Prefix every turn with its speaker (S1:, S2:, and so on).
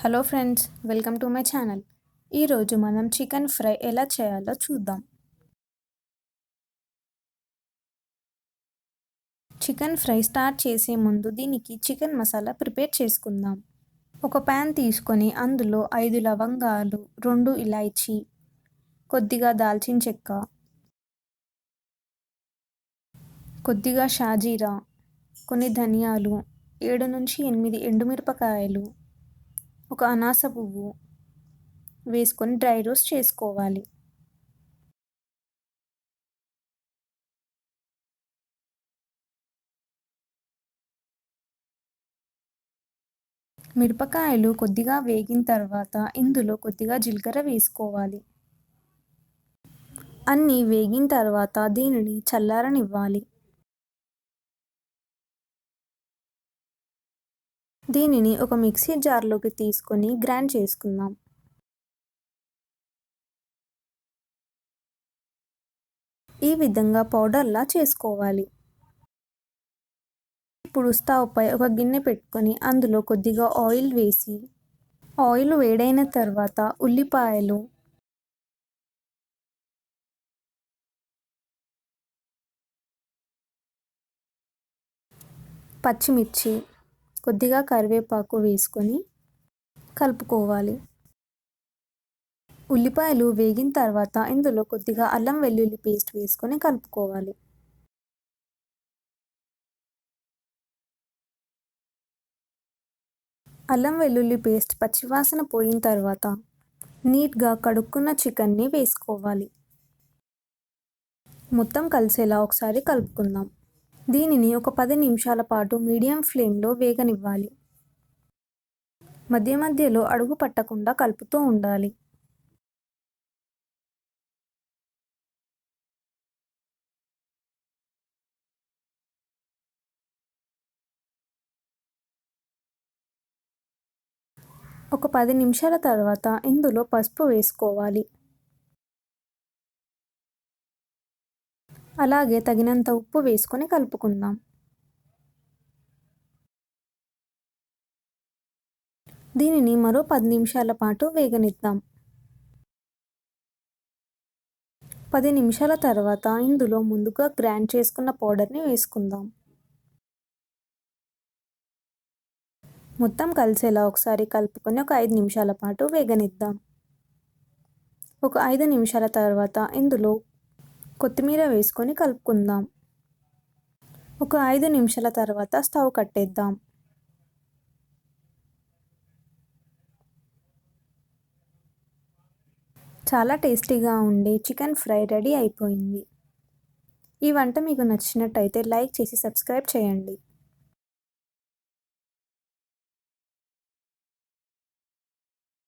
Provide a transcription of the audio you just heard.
S1: Hello friends, welcome to my channel. ఈరోజు మనం chicken fry ఎలా చేయాలో చూద్దాం. చికెన్ ఫ్రై స్టార్ట్ చేసే ముందు దీనికి చికెన్ మసాలా ప్రిపేర్ చేసుకుందాం. ఒక ప్యాన్ తీసుకొని అందులో 5 లవంగాలు, 2 ఇలాచీ, కొద్దిగా దాల్చిన చెక్క, కొద్దిగా షాజీరా, కొన్ని ధనియాలు, 7 నుంచి 8 ఎండుమిరపకాయలు, ఒక అనాస పువ్వు వేసుకొని డ్రై రోస్ట్ చేసుకోవాలి. మిరపకాయలు కొద్దిగా వేగిన తర్వాత ఇందులో కొద్దిగా జీలకర్ర వేసుకోవాలి. అన్నీ వేగిన తర్వాత దీనిని చల్లారనివ్వాలి. దీనిని ఒక మిక్సీ జార్లోకి తీసుకొని గ్రైండ్ చేసుకుందాం. ఈ విధంగా పౌడర్లా చేసుకోవాలి. ఇప్పుడు స్టవ్ పై ఒక గిన్నె పెట్టుకొని అందులో కొద్దిగా ఆయిల్ వేసి, ఆయిల్ వేడైన తర్వాత ఉల్లిపాయలు, పచ్చిమిర్చి, కొద్దిగా కరివేపాకు వేసుకొని కలుపుకోవాలి. ఉల్లిపాయలు వేగిన తర్వాత ఇందులో కొద్దిగా అల్లం వెల్లుల్లి పేస్ట్ వేసుకొని కలుపుకోవాలి. అల్లం వెల్లుల్లి పేస్ట్ పచ్చివాసన పోయిన తర్వాత నీట్గా కడుక్కున్న చికెన్ని వేసుకోవాలి. మొత్తం కలిసేలా ఒకసారి కలుపుకుందాం. దీనిని ఒక 10 నిమిషాల పాటు మీడియం ఫ్లేమ్లో వేగనివ్వాలి. మధ్య మధ్యలో అడుగు పట్టకుండా కలుపుతూ ఉండాలి. ఒక 10 నిమిషాల తర్వాత ఇందులో పసుపు వేసుకోవాలి. అలాగే తగినంత ఉప్పు వేసుకొని కలుపుకుందాం. దీనిని మరో 10 నిమిషాల పాటు వేగనిద్దాం. 10 నిమిషాల తర్వాత ఇందులో ముందుగా గ్రైండ్ చేసుకున్న పౌడర్ని వేసుకుందాం. మొత్తం కలిసేలా ఒకసారి కలుపుకొని ఒక 5 నిమిషాల పాటు వేగనిద్దాం. ఒక 5 నిమిషాల తర్వాత ఇందులో కొత్తిమీర వేసుకొని కలుపుకుందాం. ఒక 5 నిమిషాల తర్వాత స్టవ్ కట్టేద్దాం. చాలా టేస్టీగా ఉండే చికెన్ ఫ్రై రెడీ అయిపోయింది. ఈ వంట మీకు నచ్చినట్టయితే లైక్ చేసి సబ్స్క్రైబ్ చేయండి.